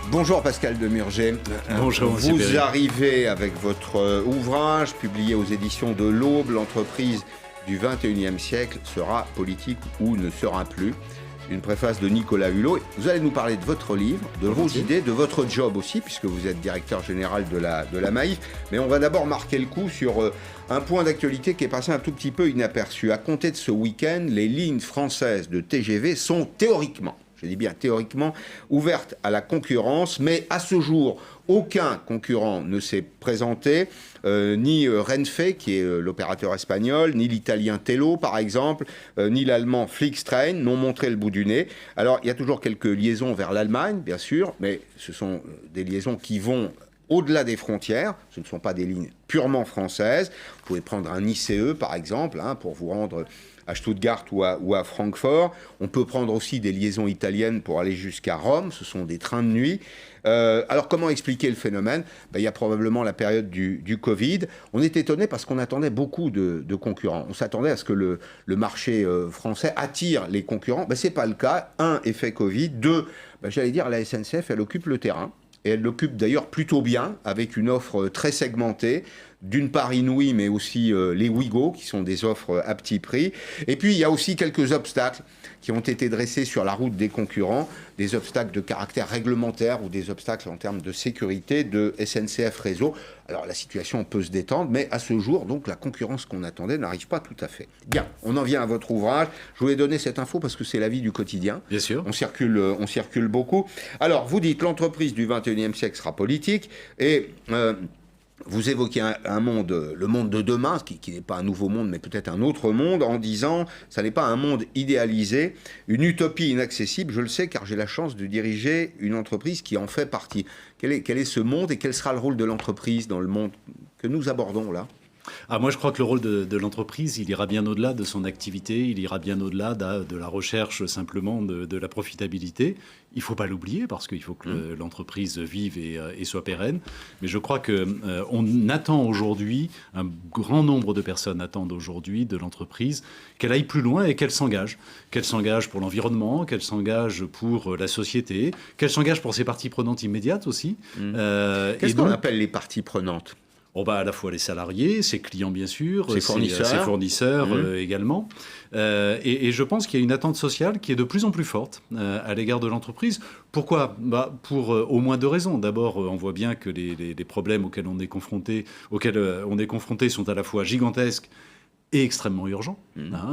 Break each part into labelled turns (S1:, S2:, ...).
S1: Bonjour Pascal Demurger.
S2: Bonjour Monsieur
S1: Vous
S2: Perry.
S1: arrivez avec votre ouvrage publié aux éditions de l'Aube, l'entreprise du 21e siècle sera politique ou ne sera plus. Une préface de Nicolas Hulot. Vous allez nous parler de votre livre, de vos idées, de votre job aussi, puisque vous êtes directeur général de la Maïf. Mais on va d'abord marquer le coup sur un point d'actualité qui est passé un tout petit peu inaperçu. À compter de ce week-end, les lignes françaises de TGV sont théoriquement, je dis bien théoriquement, ouvertes à la concurrence, mais à ce jour, aucun concurrent ne s'est présenté, ni Renfe, qui est l'opérateur espagnol, ni l'italien Tello, par exemple, ni l'allemand Flixtrain n'ont montré le bout du nez. Alors, il y a toujours quelques liaisons vers l'Allemagne, bien sûr, mais ce sont des liaisons qui vont au-delà des frontières. Ce ne sont pas des lignes purement françaises. Vous pouvez prendre un ICE, par exemple, pour vous rendre à Stuttgart ou à Francfort. On peut prendre aussi des liaisons italiennes pour aller jusqu'à Rome. Ce sont des trains de nuit. Alors, comment expliquer le phénomène ? Il y a probablement la période du Covid. On est étonné parce qu'on attendait beaucoup de concurrents. On s'attendait à ce que le marché français attire les concurrents. Ce n'est pas le cas. Un, effet Covid. Deux, j'allais dire, la SNCF, elle occupe le terrain. Et elle l'occupe d'ailleurs plutôt bien, avec une offre très segmentée. D'une part Inouï, mais aussi les Ouigo, qui sont des offres à petit prix. Et puis, il y a aussi quelques obstacles qui ont été dressés sur la route des concurrents, des obstacles de caractère réglementaire ou des obstacles en termes de sécurité de SNCF Réseau. Alors, la situation peut se détendre, mais à ce jour, donc, la concurrence qu'on attendait n'arrive pas tout à fait. Bien, on en vient à votre ouvrage. Je voulais donner cette info parce que c'est la vie du quotidien.
S2: Bien sûr.
S1: On circule beaucoup. Alors, vous dites, l'entreprise du 21e siècle sera politique et... vous évoquez un monde, le monde de demain, qui n'est pas un nouveau monde, mais peut-être un autre monde, en disant, ça n'est pas un monde idéalisé, une utopie inaccessible, je le sais, car j'ai la chance de diriger une entreprise qui en fait partie. Quel est ce monde et quel sera le rôle de l'entreprise dans le monde que nous abordons là ?
S2: Moi, je crois que le rôle de l'entreprise, il ira bien au-delà de son activité, il ira bien au-delà de la recherche simplement de la profitabilité. Il ne faut pas l'oublier parce qu'il faut que l'entreprise vive et soit pérenne. Mais je crois qu'on attend aujourd'hui, un grand nombre de personnes attendent aujourd'hui de l'entreprise qu'elle aille plus loin et qu'elle s'engage. Qu'elle s'engage pour l'environnement, qu'elle s'engage pour la société, qu'elle s'engage pour ses parties prenantes immédiates aussi.
S1: Qu'est-ce qu'on appelle les parties prenantes ?
S2: À la fois les salariés, ses clients bien sûr,
S1: ses
S2: fournisseurs également. Et je pense qu'il y a une attente sociale qui est de plus en plus forte à l'égard de l'entreprise. Pourquoi ? Pour au moins deux raisons. D'abord, on voit bien que les problèmes auxquels on est confronté sont à la fois gigantesques et extrêmement urgents.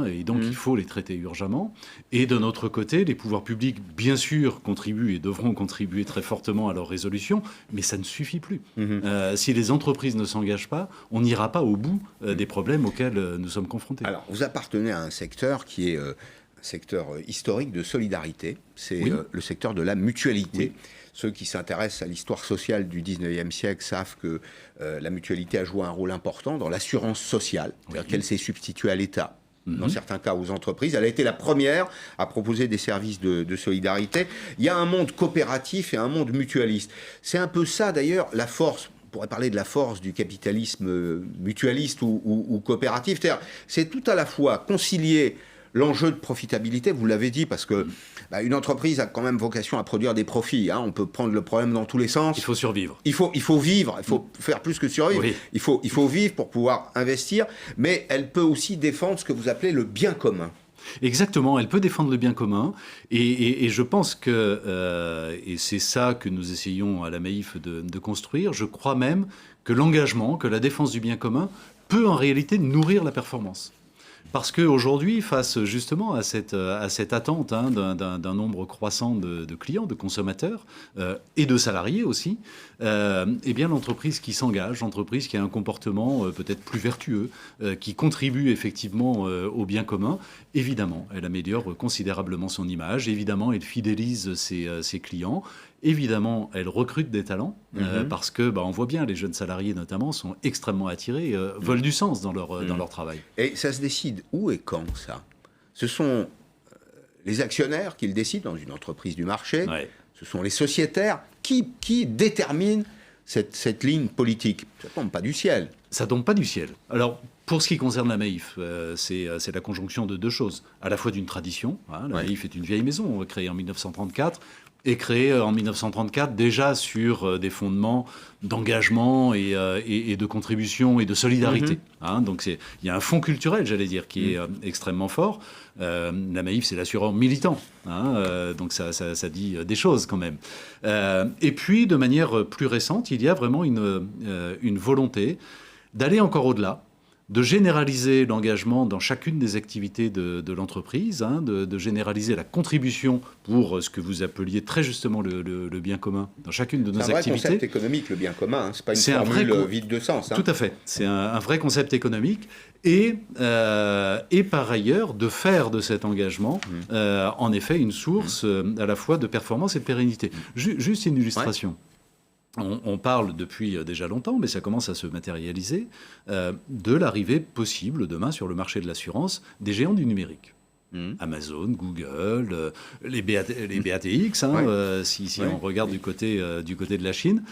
S2: Et donc, il faut les traiter urgemment. Et de notre côté, les pouvoirs publics, bien sûr, contribuent et devront contribuer très fortement à leur résolution, mais ça ne suffit plus. Si les entreprises ne s'engagent pas, on n'ira pas au bout des problèmes auxquels nous sommes confrontés.
S1: Alors, vous appartenez à un secteur qui est un secteur historique de solidarité. C'est le secteur de la mutualité. Oui. Ceux qui s'intéressent à l'histoire sociale du 19e siècle savent que la mutualité a joué un rôle important dans l'assurance sociale, c'est-à-dire qu'elle s'est substituée à l'État, dans certains cas aux entreprises. Elle a été la première à proposer des services de solidarité. Il y a un monde coopératif et un monde mutualiste. C'est un peu ça d'ailleurs la force. On pourrait parler de la force du capitalisme mutualiste ou coopératif. C'est-à-dire, c'est tout à la fois concilier l'enjeu de profitabilité, vous l'avez dit, parce que une entreprise a quand même vocation à produire des profits. On peut prendre le problème dans tous les sens.
S2: Il faut survivre.
S1: Il faut vivre, il faut faire plus que survivre. Oui. Il faut vivre pour pouvoir investir, mais elle peut aussi défendre ce que vous appelez le bien commun.
S2: Exactement, elle peut défendre le bien commun et je pense que, et c'est ça que nous essayons à la Maïf de construire, je crois même que l'engagement, que la défense du bien commun peut en réalité nourrir la performance. Parce qu'aujourd'hui, face justement à cette attente d'un nombre croissant de clients, de consommateurs et de salariés aussi, bien l'entreprise qui s'engage, l'entreprise qui a un comportement peut-être plus vertueux, qui contribue effectivement au bien commun, évidemment, elle améliore considérablement son image, évidemment, elle fidélise ses clients. Évidemment, elle recrute des talents parce que on voit bien, les jeunes salariés notamment sont extrêmement attirés, veulent du sens dans leur travail.
S1: Et ça se décide où et quand, ça ? Ce sont les actionnaires qui le décident dans une entreprise du marché, ce sont les sociétaires qui déterminent cette ligne politique. Ça ne tombe pas du ciel.
S2: Ça ne tombe pas du ciel. Alors, pour ce qui concerne la Maïf, c'est la conjonction de deux choses. À la fois d'une tradition, la Maïf est une vieille maison créée en 1934, est créé en 1934 déjà sur des fondements d'engagement et de contribution et de solidarité. Donc il y a un fond culturel, j'allais dire, qui est extrêmement fort. La Maïf, c'est l'assureur militant. Donc ça dit des choses quand même. Et puis, de manière plus récente, il y a vraiment une volonté d'aller encore au-delà, de généraliser l'engagement dans chacune des activités de l'entreprise, de généraliser la contribution pour ce que vous appeliez très justement le bien commun dans chacune de nos activités. C'est un vrai concept
S1: économique, le bien commun. C'est pas une formule vide de sens.
S2: Tout à fait. C'est un vrai concept économique. Et par ailleurs, de faire de cet engagement, en effet, une source à la fois de performance et de pérennité. Juste une illustration. Ouais. On parle depuis déjà longtemps, mais ça commence à se matérialiser, de l'arrivée possible demain sur le marché de l'assurance des géants du numérique. Amazon, Google, les BATX, si on regarde du côté de la Chine,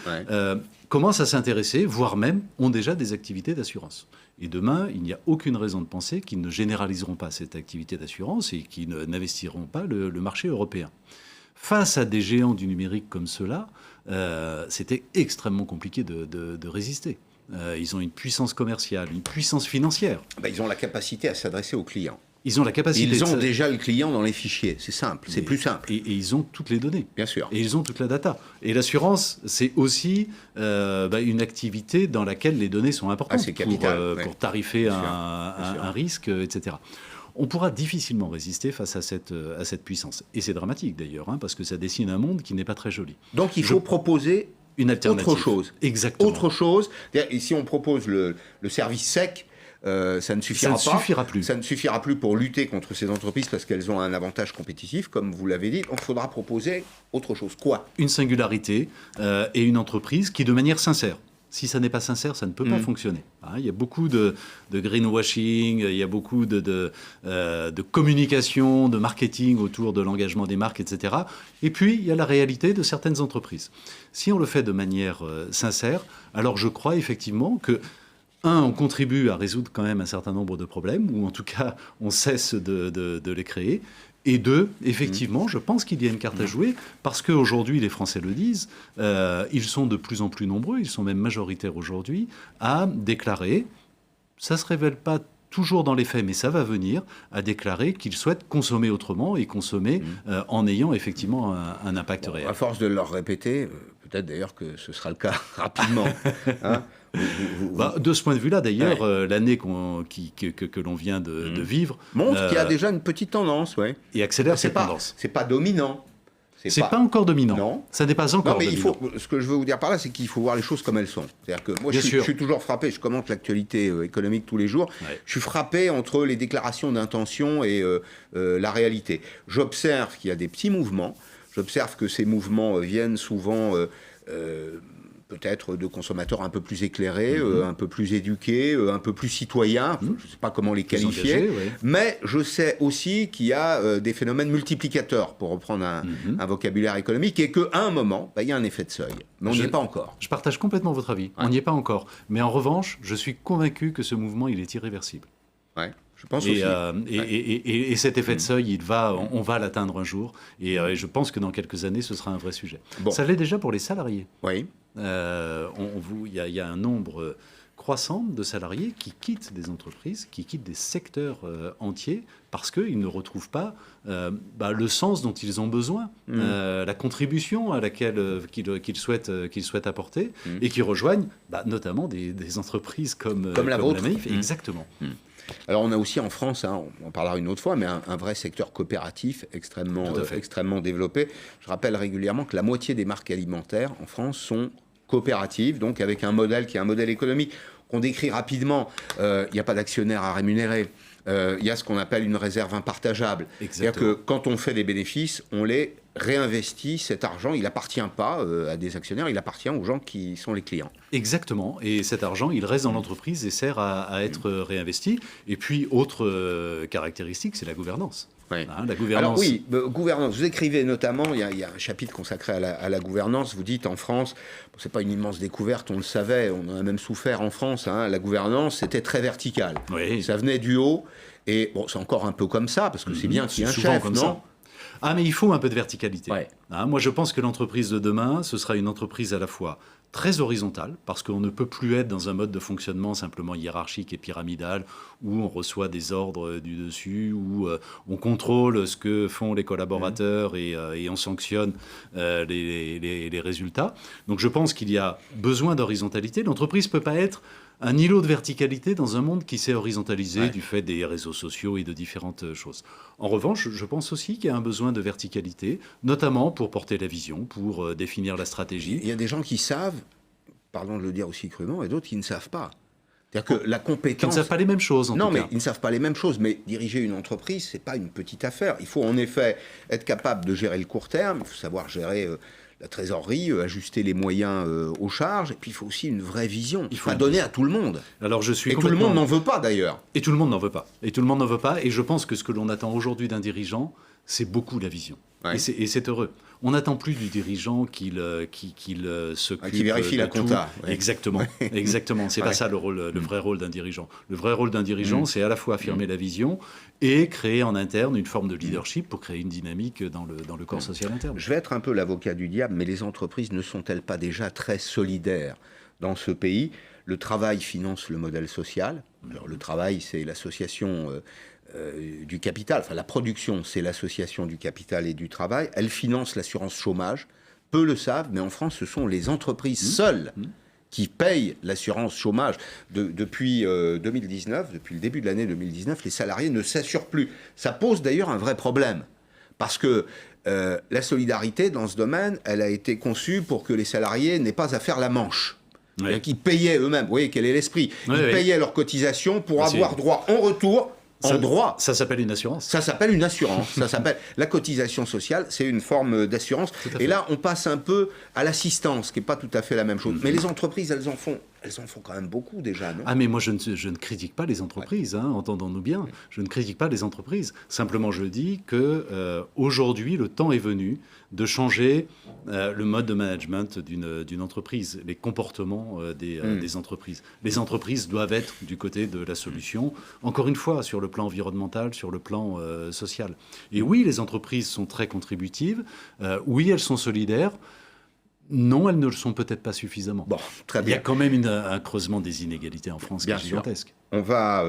S2: commencent à s'intéresser, voire même ont déjà des activités d'assurance. Et demain, il n'y a aucune raison de penser qu'ils ne généraliseront pas cette activité d'assurance et qu'ils n'investiront pas le marché européen. Face à des géants du numérique comme ceux-là, c'était extrêmement compliqué de résister. Ils ont une puissance commerciale, une puissance financière.
S1: Ils ont la capacité à s'adresser aux clients.
S2: Ils ont la capacité.
S1: Ils ont déjà le client dans les fichiers. C'est simple, c'est plus simple.
S2: Et ils ont toutes les données.
S1: Bien sûr.
S2: Et ils ont toute la data. Et l'assurance, c'est aussi une activité dans laquelle les données sont importantes
S1: c'est capital,
S2: pour tarifer un risque, etc. On pourra difficilement résister face à cette puissance. Et c'est dramatique d'ailleurs, parce que ça dessine un monde qui n'est pas très joli.
S1: Donc il faut proposer
S2: une alternative.
S1: Autre chose.
S2: Exactement.
S1: Autre chose. Si on propose le service sec, ça ne suffira pas. Ça ne suffira plus pour lutter contre ces entreprises parce qu'elles ont un avantage compétitif, comme vous l'avez dit. Donc il faudra proposer autre chose. Quoi ?
S2: Une singularité et une entreprise qui, de manière sincère, si ça n'est pas sincère, ça ne peut pas fonctionner. Il y a beaucoup de greenwashing, il y a beaucoup de communication, de marketing autour de l'engagement des marques, etc. Et puis, il y a la réalité de certaines entreprises. Si on le fait de manière sincère, alors je crois effectivement que, on contribue à résoudre quand même un certain nombre de problèmes, ou en tout cas, on cesse de les créer. Et deux, effectivement, je pense qu'il y a une carte à jouer, parce qu'aujourd'hui, les Français le disent, ils sont de plus en plus nombreux, ils sont même majoritaires aujourd'hui, à déclarer, ça ne se révèle pas toujours dans les faits, mais ça va venir, à déclarer qu'ils souhaitent consommer autrement et consommer en ayant effectivement un impact réel.
S1: À force de leur répéter, peut-être d'ailleurs que ce sera le cas rapidement.
S2: De ce point de vue-là, d'ailleurs, l'année que l'on vient de vivre
S1: montre qu'il y a déjà une petite tendance,
S2: et accélère cette tendance.
S1: C'est pas dominant.
S2: C'est pas encore dominant.
S1: Non.
S2: Ça n'est pas encore
S1: dominant. Ce que je veux vous dire par là, c'est qu'il faut voir les choses comme elles sont. C'est-à-dire que moi, je suis toujours frappé, je commente l'actualité économique tous les jours, je suis frappé entre les déclarations d'intention et la réalité. J'observe qu'il y a des petits mouvements, j'observe que ces mouvements viennent souvent... peut-être de consommateurs un peu plus éclairés, un peu plus éduqués, un peu plus citoyens, je ne sais pas comment les qualifier, mais je sais aussi qu'il y a des phénomènes multiplicateurs, pour reprendre un vocabulaire économique, et qu'à un moment, il y a un effet de seuil. Mais on n'y est pas encore.
S2: Je partage complètement votre avis, on n'y est pas encore. Mais en revanche, je suis convaincu que ce mouvement, il est irréversible.
S1: Ouais. Je pense aussi.
S2: Et cet effet de seuil, on va l'atteindre un jour, et je pense que dans quelques années, ce sera un vrai sujet. Bon. Ça l'est déjà pour les salariés.
S1: Oui.
S2: Il y a un nombre croissant de salariés qui quittent des entreprises, qui quittent des secteurs entiers parce qu'ils ne retrouvent pas le sens dont ils ont besoin, la contribution à laquelle qu'ils souhaitent apporter, et qui rejoignent notamment des entreprises comme
S1: la vôtre.
S2: La Maïf. Exactement.
S1: Alors on a aussi en France, on en parlera une autre fois, mais un vrai secteur coopératif extrêmement développé. Je rappelle régulièrement que la moitié des marques alimentaires en France sont coopératives, donc avec un modèle qui est un modèle économique qu'on décrit rapidement. Il n'y a pas d'actionnaire à rémunérer. Il y a ce qu'on appelle une réserve impartageable. C'est-à-dire que quand on fait des bénéfices, on les réinvestit. Cet argent, il n'appartient pas à des actionnaires, il appartient aux gens qui sont les clients.
S2: Exactement. Et cet argent, il reste dans l'entreprise et sert à être réinvesti. Et puis, autre caractéristique, c'est la gouvernance.
S1: Oui.
S2: La gouvernance.
S1: Alors gouvernance. Vous écrivez notamment, il y a un chapitre consacré à la gouvernance. Vous dites en France, c'est pas une immense découverte, on le savait, on en a même souffert en France. La gouvernance, c'était très vertical.
S2: Oui.
S1: Ça venait du haut. Et c'est encore un peu comme ça, parce que c'est bien qu'il y ait un chef, non ?
S2: Ah, mais il faut un peu de verticalité.
S1: Ouais.
S2: Moi, je pense que l'entreprise de demain, ce sera une entreprise à la fois très horizontale, parce qu'on ne peut plus être dans un mode de fonctionnement simplement hiérarchique et pyramidal, où on reçoit des ordres du dessus, où on contrôle ce que font les collaborateurs et on sanctionne les résultats. Donc je pense qu'il y a besoin d'horizontalité. L'entreprise ne peut pas être un îlot de verticalité dans un monde qui s'est horizontalisé du fait des réseaux sociaux et de différentes choses. En revanche, je pense aussi qu'il y a un besoin de verticalité, notamment pour porter la vision, pour définir la stratégie.
S1: Il y a des gens qui savent, pardon de le dire aussi crûment, et d'autres qui ne savent pas. C'est-à-dire que la compétence...
S2: Qui ne savent pas les mêmes choses, en tout cas.
S1: Non, mais ils ne savent pas les mêmes choses. Mais diriger une entreprise, ce n'est pas une petite affaire. Il faut en effet être capable de gérer le court terme, il faut savoir gérer... la trésorerie, ajuster les moyens aux charges, et puis il faut aussi une vraie vision. Il faut la donner à tout le monde.
S2: Alors je suis
S1: et tout le monde n'en veut pas d'ailleurs.
S2: Et tout le monde n'en veut pas. Et tout le monde n'en veut pas. Et je pense que ce que l'on attend aujourd'hui d'un dirigeant, c'est beaucoup la vision. Ouais. Et c'est heureux. On n'attend plus du dirigeant qu'il s'occupe
S1: qui vérifie la compta.
S2: Ouais. Exactement, exactement. C'est pas ça le vrai rôle d'un dirigeant. Le vrai rôle d'un dirigeant, c'est à la fois affirmer la vision et créer en interne une forme de leadership pour créer une dynamique dans le corps social interne.
S1: Je vais être un peu l'avocat du diable, mais les entreprises ne sont-elles pas déjà très solidaires dans ce pays? Le travail finance le modèle social. Alors, le travail, c'est l'association... du capital, enfin la production, c'est l'association du capital et du travail. Elle finance l'assurance chômage. Peu le savent, mais en France, ce sont les entreprises seules qui payent l'assurance chômage. Depuis 2019, depuis le début de l'année 2019, les salariés ne s'assurent plus. Ça pose d'ailleurs un vrai problème, parce que la solidarité dans ce domaine, elle a été conçue pour que les salariés n'aient pas à faire la manche. Ouais. Ils payaient eux-mêmes, vous voyez quel est l'esprit. Ils payaient leurs cotisations pour avoir droit en retour.
S2: Ça s'appelle une assurance.
S1: Ça s'appelle une assurance. Ça s'appelle la cotisation sociale, c'est une forme d'assurance. Et là, on passe un peu à l'assistance, qui n'est pas tout à fait la même chose. Mais les entreprises, elles en font quand même beaucoup déjà, non?
S2: Ah, mais moi, je ne critique pas les entreprises, entendons-nous bien. Je ne critique pas les entreprises. Simplement, je dis que aujourd'hui, le temps est venu de changer le mode de management d'une entreprise, les comportements des entreprises. Les entreprises doivent être du côté de la solution, encore une fois, sur le plan environnemental, sur le plan social. Et oui, les entreprises sont très contributives, oui, elles sont solidaires. Non, elles ne le sont peut-être pas suffisamment.
S1: Bon, très bien.
S2: Il y a quand même un creusement des inégalités en France qui est gigantesque.
S1: On va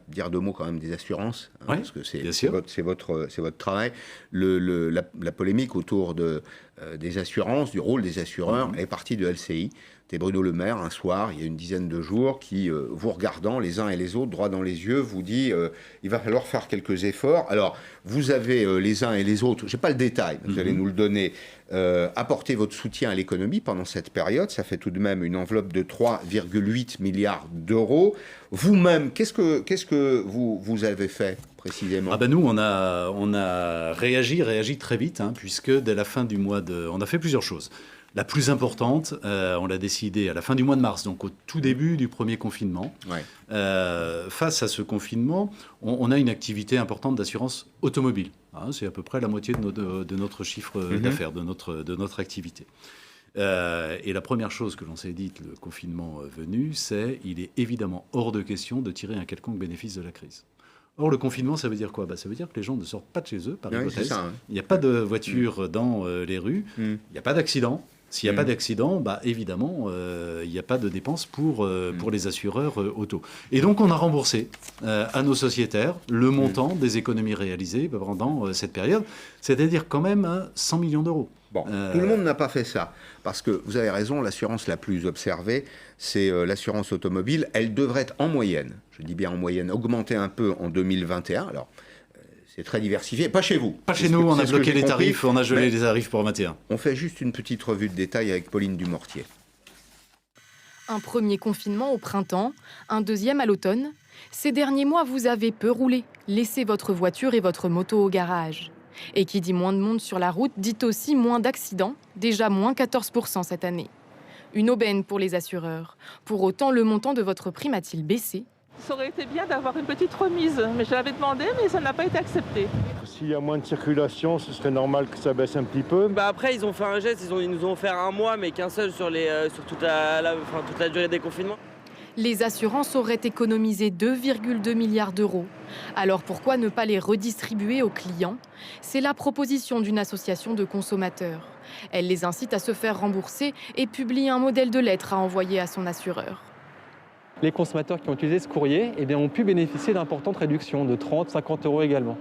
S1: dire deux mots quand même des assurances, parce que c'est votre travail. La polémique autour des assurances, du rôle des assureurs, est partie de LCI. C'était Bruno Le Maire, un soir, il y a une dizaine de jours, qui, vous regardant les uns et les autres, droit dans les yeux, vous dit il va falloir faire quelques efforts. Alors, vous avez les uns et les autres, je n'ai pas le détail, vous allez nous le donner, apporter votre soutien à l'économie pendant cette période. Ça fait tout de même une enveloppe de 3,8 milliards d'euros. Vous-même, qu'est-ce que vous avez fait précisément?
S2: Nous, on a réagi très vite, puisque dès la fin du mois on a fait plusieurs choses. La plus importante, on l'a décidé à la fin du mois de mars, donc au tout début du premier confinement. Ouais. Face à ce confinement, on a une activité importante d'assurance automobile. C'est à peu près la moitié de notre chiffre d'affaires, de notre activité. Et la première chose que l'on s'est dite, le confinement venu, c'est il est évidemment hors de question de tirer un quelconque bénéfice de la crise. Or, le confinement, ça veut dire quoi? Ça veut dire que les gens ne sortent pas de chez eux, par hypothèse. Il n'y a pas de voiture dans les rues, il n'y a pas d'accident. S'il n'y a pas d'accident, évidemment, il n'y a pas de dépenses pour les assureurs auto. Et donc, on a remboursé à nos sociétaires le montant des économies réalisées pendant cette période, c'est-à-dire quand même 100 millions d'euros.
S1: Bon, tout le monde n'a pas fait ça, parce que vous avez raison, l'assurance la plus observée, c'est l'assurance automobile. Elle devrait en moyenne, je dis bien en moyenne, augmenter un peu en 2021. Alors, c'est très diversifié. Pas chez vous.
S2: Pas chez nous, on a bloqué les tarifs, on a gelé les tarifs pour 21.
S1: On fait juste une petite revue de détail avec Pauline Dumortier.
S3: Un premier confinement au printemps, un deuxième à l'automne. Ces derniers mois, vous avez peu roulé. Laissez votre voiture et votre moto au garage. Et qui dit moins de monde sur la route, dit aussi moins d'accidents, déjà moins 14% cette année. Une aubaine pour les assureurs. Pour autant, le montant de votre prime a-t-il baissé ?
S4: Ça aurait été bien d'avoir une petite remise, mais je l'avais demandé, mais ça n'a pas été accepté.
S5: S'il y a moins de circulation, ce serait normal que ça baisse un petit peu.
S6: Après, ils ont fait un geste, ils nous ont offert un mois, mais qu'un seul sur toute la durée des confinements.
S3: Les assurances auraient économisé 2,2 milliards d'euros. Alors pourquoi ne pas les redistribuer aux clients? C'est la proposition d'une association de consommateurs. Elle les incite à se faire rembourser et publie un modèle de lettre à envoyer à son assureur.
S6: Les consommateurs qui ont utilisé ce courrier ont pu bénéficier d'importantes réductions, de 30, 50 euros également.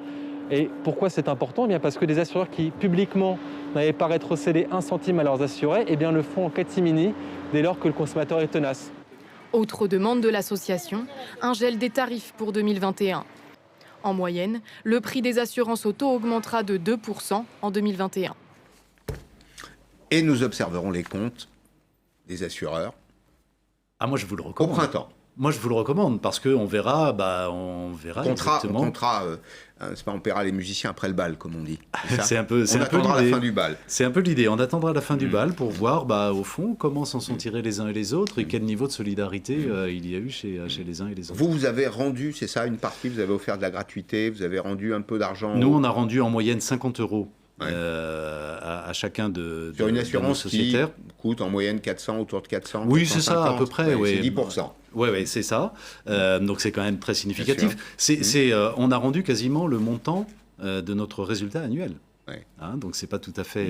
S6: Et pourquoi c'est important? Parce que des assureurs qui, publiquement, n'avaient pas rétrocédé 1 centime à leurs assurés, le font en catimini dès lors que le consommateur est tenace.
S3: Autre demande de l'association, un gel des tarifs pour 2021. En moyenne, le prix des assurances auto augmentera de 2% en 2021.
S1: Et nous observerons les comptes des assureurs
S2: Ah, moi, je vous le
S1: au
S2: recommande.
S1: printemps.
S2: Moi, je vous le recommande parce qu'on verra, exactement.
S1: C'est pas on paiera les musiciens après le bal, comme on dit.
S2: C'est un peu
S1: la
S2: l'idée.
S1: fin du bal.
S2: C'est un peu l'idée. On attendra la fin du bal pour voir, au fond, comment s'en sont tirés les uns et les autres et quel niveau de solidarité il y a eu chez les uns et les autres.
S1: Vous avez rendu, c'est ça, une partie, vous avez offert de la gratuité, vous avez rendu un peu d'argent.
S2: Nous, on a rendu en moyenne 50 euros.
S1: Ouais.
S2: À chacun de
S1: sur une
S2: nos
S1: assurance qui
S2: sociétaires.
S1: coûte en moyenne 400, autour de 400.
S2: Oui, c'est ça, à peu près.
S1: Ouais,
S2: oui.
S1: c'est 10%.
S2: Oui, c'est ça. Donc c'est quand même très significatif. On a rendu quasiment le montant de notre résultat annuel.
S1: Ouais.
S2: Donc c'est pas tout à fait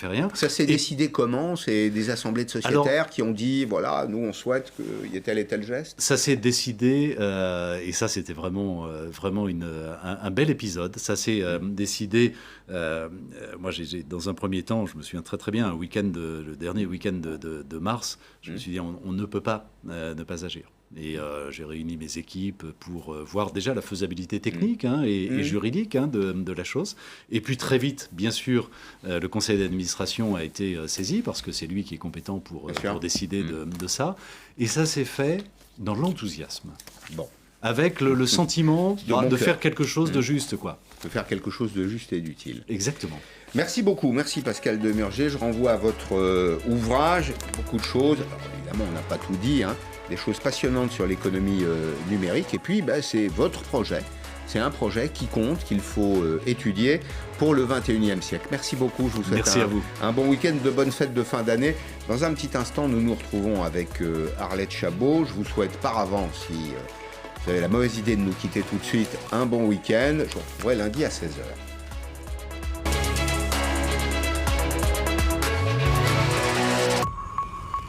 S2: rien.
S1: Ça s'est décidé comment? C'est des assemblées de sociétaires qui ont dit, voilà, nous on souhaite qu'il y ait tel et tel geste.
S2: Ça s'est décidé, et ça c'était vraiment un bel épisode. Ça s'est décidé, moi dans un premier temps, je me souviens très très bien, le dernier week-end de mars, je me suis dit on ne peut pas ne pas agir. Et j'ai réuni mes équipes pour voir déjà la faisabilité technique et juridique de la chose. Et puis très vite, bien sûr, le conseil d'administration a été saisi parce que c'est lui qui est compétent pour décider de ça. Et ça s'est fait dans l'enthousiasme.
S1: Bon.
S2: Avec le sentiment de faire quelque chose de juste, quoi.
S1: De faire quelque chose de juste et d'utile.
S2: Exactement.
S1: Merci beaucoup. Merci Pascal Demurger. Je renvoie à votre ouvrage. Beaucoup de choses. Alors, évidemment, on n'a pas tout dit, des choses passionnantes sur l'économie numérique. Et puis, c'est votre projet. C'est un projet qui compte, qu'il faut étudier pour le 21e siècle. Merci beaucoup. Je vous souhaite un bon week-end, de bonnes fêtes de fin d'année. Dans un petit instant, nous nous retrouvons avec Arlette Chabot. Je vous souhaite par avance, si vous avez la mauvaise idée de nous quitter tout de suite, un bon week-end. Je vous retrouverai lundi à 16h.